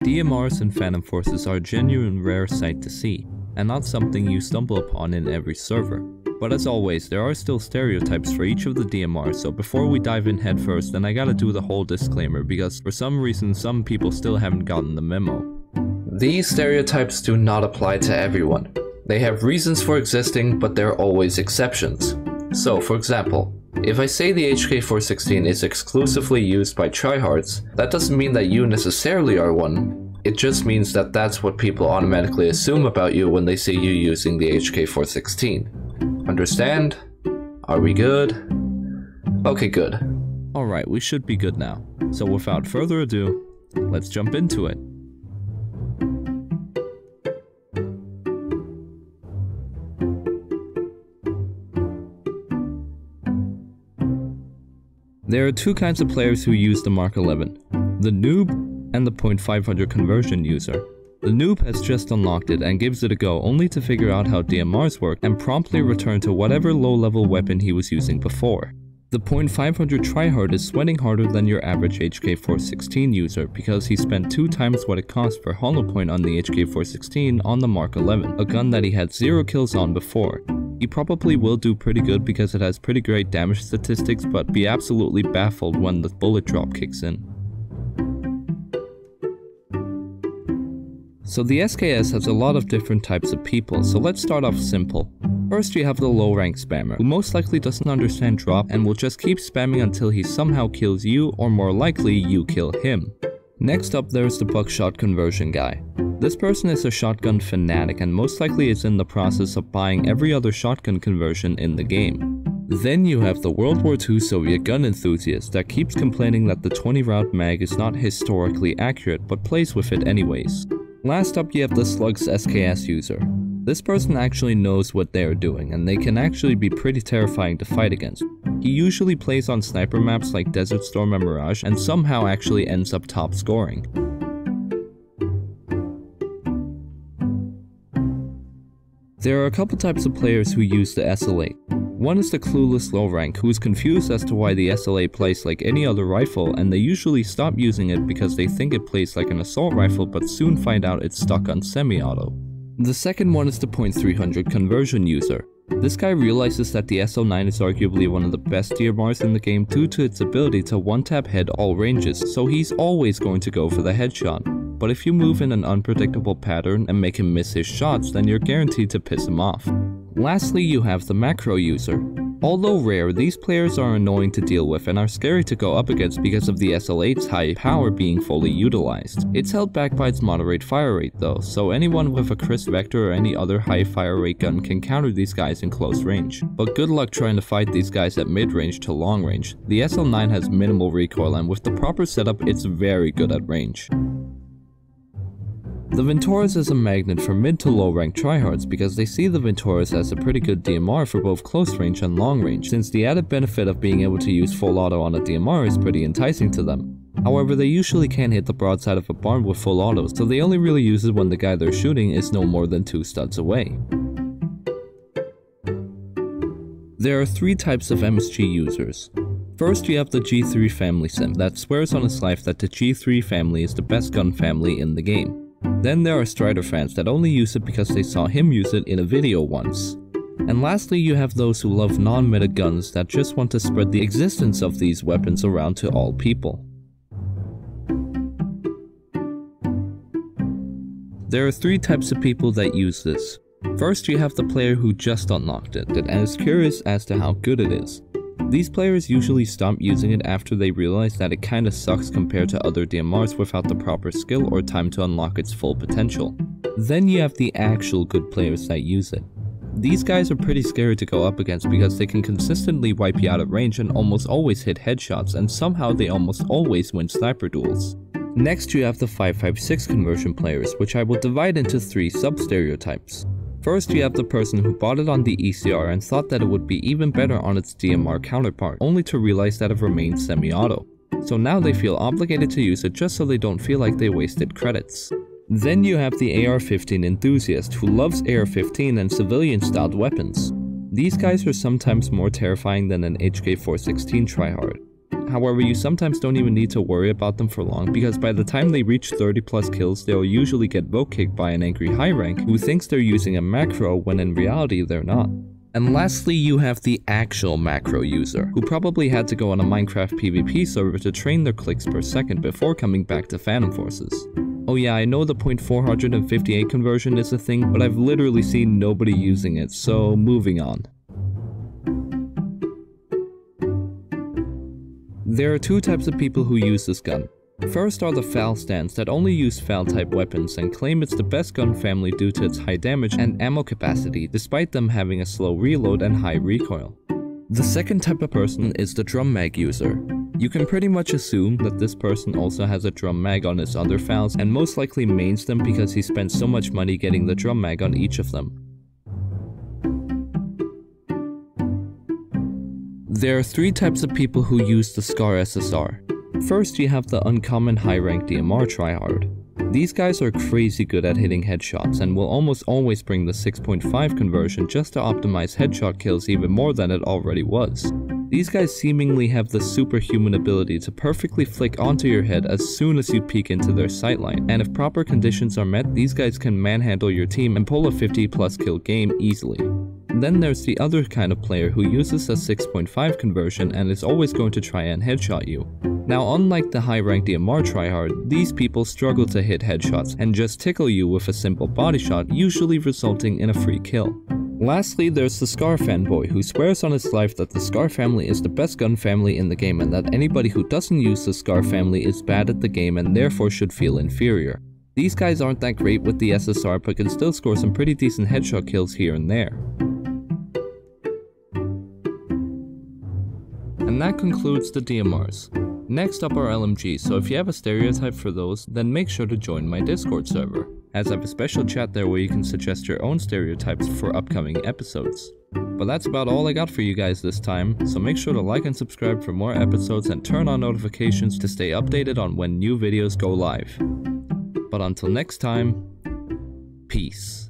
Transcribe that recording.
DMRs and Phantom Forces are a genuine rare sight to see, and not something you stumble upon in every server. But as always, there are still stereotypes for each of the DMRs, so before we dive in headfirst, then I gotta do the whole disclaimer, because for some reason some people still haven't gotten the memo. These stereotypes do not apply to everyone. They have reasons for existing, but there are always exceptions. So, for example, if I say the HK416 is exclusively used by tryhards, that doesn't mean that you necessarily are one. It just means that that's what people automatically assume about you when they see you using the HK416. Understand? Are we good? Okay, good. Alright, we should be good now. So without further ado, let's jump into it. There are two kinds of players who use the Mark 11, the noob and the .500 conversion user. The noob has just unlocked it and gives it a go only to figure out how DMRs work and promptly return to whatever low-level weapon he was using before. The .500 tryhard is sweating harder than your average HK416 user because he spent 2 times what it cost for hollow point on the HK416 on the Mark 11, a gun that he had 0 kills on before. He probably will do pretty good because it has pretty great damage statistics, but be absolutely baffled when the bullet drop kicks in. So the SKS has a lot of different types of people, so let's start off simple. First you have the low rank spammer, who most likely doesn't understand drop and will just keep spamming until he somehow kills you, or more likely you kill him. Next up there's the buckshot conversion guy. This person is a shotgun fanatic and most likely is in the process of buying every other shotgun conversion in the game. Then you have the World War II Soviet gun enthusiast that keeps complaining that the 20 round mag is not historically accurate but plays with it anyways. Last up you have the Slugs SKS user. This person actually knows what they are doing and they can actually be pretty terrifying to fight against. He usually plays on sniper maps like Desert Storm and Mirage and somehow actually ends up top scoring. There are a couple types of players who use the SLA. One is the clueless low rank who is confused as to why the SLA plays like any other rifle, and they usually stop using it because they think it plays like an assault rifle but soon find out it's stuck on semi-auto. The second one is the .300 conversion user. This guy realizes that the SL9 is arguably one of the best DMRs in the game due to its ability to one-tap head all ranges, so he's always going to go for the headshot. But if you move in an unpredictable pattern and make him miss his shots, then you're guaranteed to piss him off. Lastly, you have the macro user. Although rare, these players are annoying to deal with and are scary to go up against because of the SL8's high power being fully utilized. It's held back by its moderate fire rate though, so anyone with a crisp vector or any other high fire rate gun can counter these guys in close range. But good luck trying to fight these guys at mid-range to long range. The SL9 has minimal recoil and with the proper setup it's very good at range. The Vintorez is a magnet for mid to low rank tryhards because they see the Vintorez as a pretty good DMR for both close range and long range, since the added benefit of being able to use full auto on a DMR is pretty enticing to them. However, they usually can't hit the broadside of a barn with full auto, so they only really use it when the guy they're shooting is no more than 2 studs away. There are 3 types of MSG users. First you have the G3 family sim that swears on his life that the G3 family is the best gun family in the game. Then there are Strider fans that only use it because they saw him use it in a video once. And lastly you have those who love non-meta guns that just want to spread the existence of these weapons around to all people. There are 3 types of people that use this. First you have the player who just unlocked it and is curious as to how good it is. These players usually stop using it after they realize that it kinda sucks compared to other DMRs without the proper skill or time to unlock its full potential. Then you have the actual good players that use it. These guys are pretty scary to go up against because they can consistently wipe you out at range and almost always hit headshots, and somehow they almost always win sniper duels. Next you have the 5.56 conversion players, which I will divide into 3 sub-stereotypes. First you have the person who bought it on the ECR and thought that it would be even better on its DMR counterpart, only to realize that it remained semi-auto. So now they feel obligated to use it just so they don't feel like they wasted credits. Then you have the AR-15 enthusiast who loves AR-15 and civilian-styled weapons. These guys are sometimes more terrifying than an HK416 tryhard. However, you sometimes don't even need to worry about them for long, because by the time they reach 30 plus kills, they'll usually get vote kicked by an angry high rank who thinks they're using a macro when in reality they're not. And lastly, you have the actual macro user, who probably had to go on a Minecraft PvP server to train their clicks per second before coming back to Phantom Forces. Oh yeah, I know the .458 conversion is a thing, but I've literally seen nobody using it, so moving on. There are two types of people who use this gun. First are the FAL stands that only use FAL type weapons and claim it's the best gun family due to its high damage and ammo capacity, despite them having a slow reload and high recoil. The second type of person is the drum mag user. You can pretty much assume that this person also has a drum mag on his other FALs and most likely mains them because he spent so much money getting the drum mag on each of them. There are three types of people who use the SCAR SSR. First, you have the uncommon high rank DMR tryhard. These guys are crazy good at hitting headshots and will almost always bring the 6.5 conversion just to optimize headshot kills even more than it already was. These guys seemingly have the superhuman ability to perfectly flick onto your head as soon as you peek into their sightline, and if proper conditions are met, these guys can manhandle your team and pull a 50 plus kill game easily. Then there's the other kind of player who uses a 6.5 conversion and is always going to try and headshot you. Now, unlike the high rank DMR tryhard, these people struggle to hit headshots and just tickle you with a simple body shot, usually resulting in a free kill. Lastly, there's the SCAR fanboy who swears on his life that the SCAR family is the best gun family in the game and that anybody who doesn't use the SCAR family is bad at the game and therefore should feel inferior. These guys aren't that great with the SSR but can still score some pretty decent headshot kills here and there. And that concludes the DMRs. Next up are LMGs, so if you have a stereotype for those, then make sure to join my Discord server, as I have a special chat there where you can suggest your own stereotypes for upcoming episodes. But that's about all I got for you guys this time, so make sure to like and subscribe for more episodes and turn on notifications to stay updated on when new videos go live. But until next time, peace.